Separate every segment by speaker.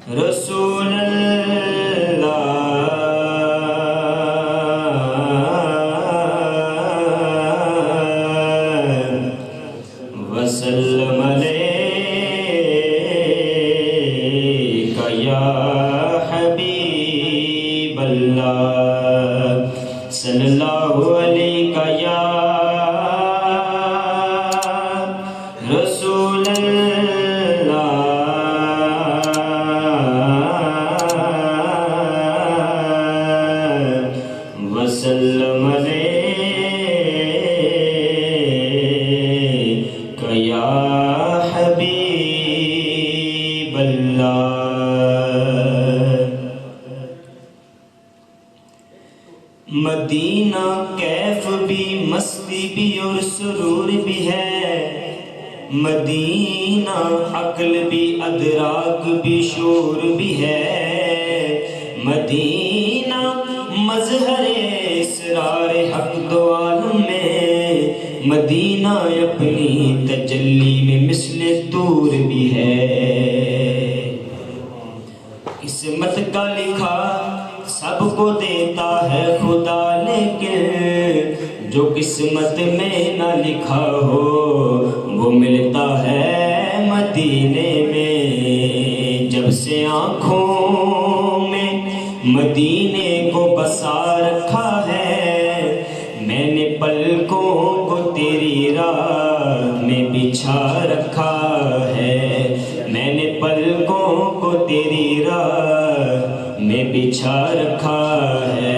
Speaker 1: رسول اللہ وسلم علیک یا حبیب اللہ صلی اللہ علیہ یا رسول اللہ وسلم علیک یا حبیب اللہ۔ مدینہ کیف بھی مستی بھی اور سرور بھی ہے، مدینہ عقل بھی ادراک بھی شعور بھی ہے، مدینہ مظہر اسرار حق دو عالم میں، مدینہ اپنی تجلی میں مثل طور بھی ہے۔ قسمت کا لکھا سب کو دیتا ہے خدا، لیکن جو قسمت میں نہ لکھا ہو وہ ملتا ہے مدینے میں۔ جب سے آنکھوں میں مدینے کو بسا رکھا ہے، میں نے پلکوں کو تیری راہ میں بچھا رکھا ہے، میں نے پلکوں کو تیری راہ میں بچھا رکھا ہے۔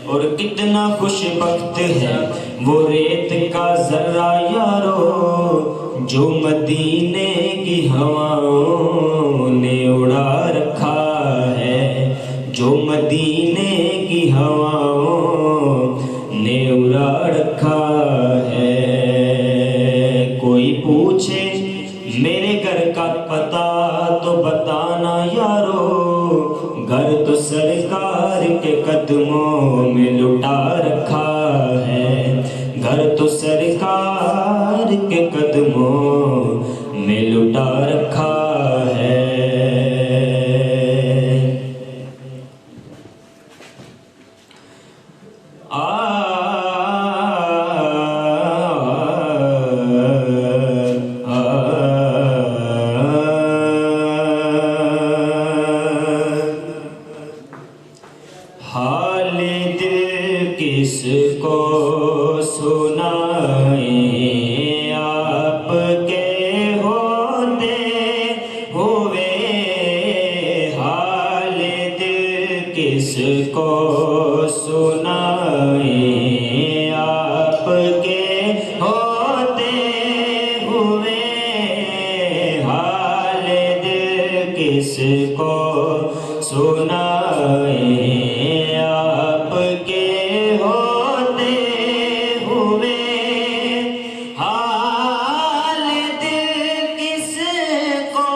Speaker 1: اور کتنا خوش بخت ہے وہ ریت کا ذرہ یارو، جو مدینے کی ہواؤں نے اڑا رکھا ہے، جو مدینے کی ہواؤں نے اڑا رکھا ہے۔ کوئی پوچھے میرے گھر کا پتہ تو بتانا یارو، گھر تو سرکار کے قدموں میں لٹا رکھا ہے، گھر تو سرکار کے قدموں میں لٹا رکھا ہے۔ حال دل کس کو سنائیں آپ کے ہوتے ہوئے، حال دل کس کو سنائیں آپ کے ہوتے ہوئے، حال دل کس کو سنائیں آپ کے ہوتے ہوئے، حال دل کس کو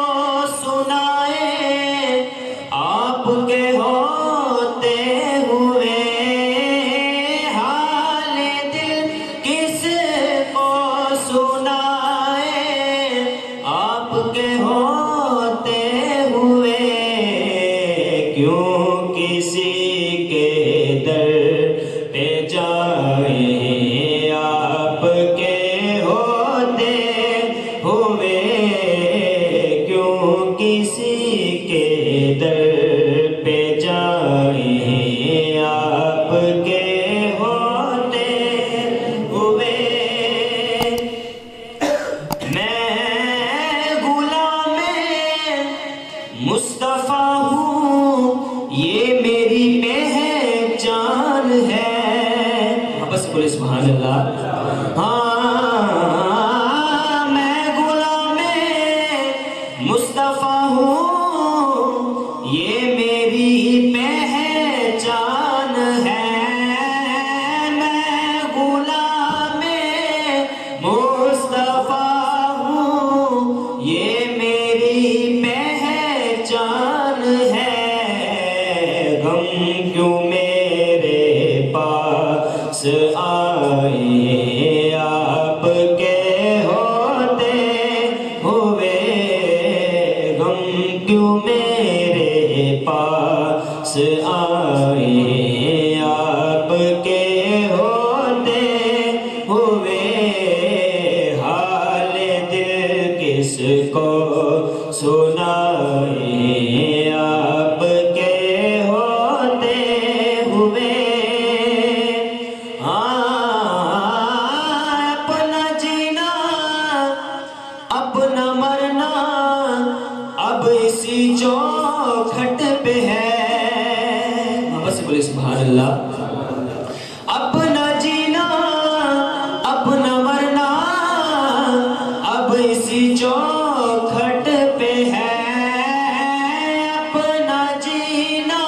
Speaker 1: سنائیں آپ کے ہوتے ہوئے، حال دل کس کو سنائیں آپ کے ہوتے ہوئے، کیوں کسی کے در پہ جائیں آپ کے ہوتے ہوئے، کیوں کسی کے در پہ جائیں آپ کے ہوتے ہوئے۔ میں غلام مصطفیٰ ہوں، یہ میری پہچان ہے۔ بس بولے سبحان اللہ۔ ہاں میں غلام مصطفیٰ ہوں، یہ میری پہچان ہے، میں غلام مصطفیٰ ہوں، یہ میری پہچان ہے۔ غم کیوں میرے پاس آئے کیوں میرے پاس آئے آپ کے ہوتے ہوئے حال دل کس کو سنائے آپ کے ہوتے ہوئے اپنا جینا اپنا مرنا اب اسی چوکھٹ پہ ہے بس بولے سبحان اللہ اپنا جینا اپنا مرنا اب اسی چوکھٹ پہ ہے اپنا جینا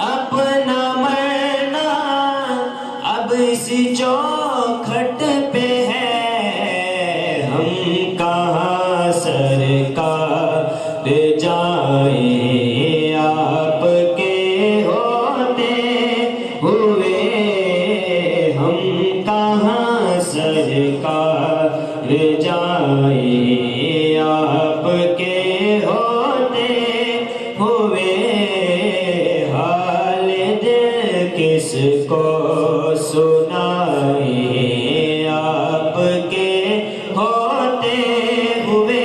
Speaker 1: اپنا مرنا اب اسی چوکھٹ پہ ہے ہم کہاں سرکار جائیں آپ کے ہوتے ہوئے ہم کہاں سرکار جائیں آپ کے ہوتے ہوئے حال دل کس کو سنائیں آپ کے ہوتے ہوئے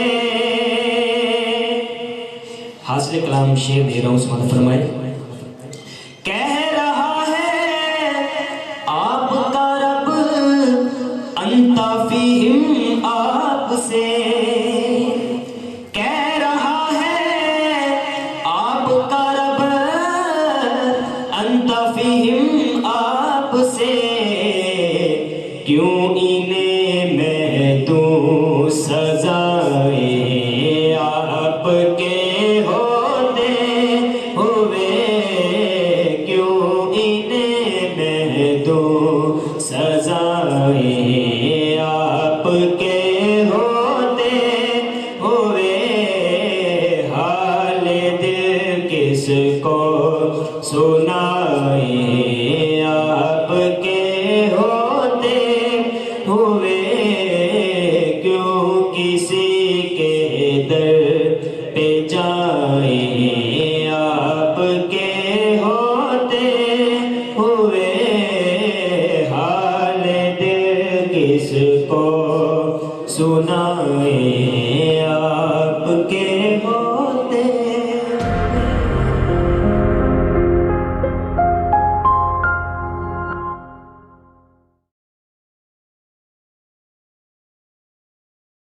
Speaker 1: حاصل کلام شعر دے رہا ہوں سماعت فرمائے کہہ رہا ہے آپ کا رب انت فیہم آپ سے کہہ رہا ہے آپ کا رب انت فیہم آپ سے کیوں انہیں میں دوں سزائیں آپ کے ہوتے ہوئے کیوں انہیں میں دوں سزائیں آپ کے ہوتے ہوئے حال دل کس کو سنائیں آپ کے ہوتے ہوئے کیوں کسی کے در پہ جائیں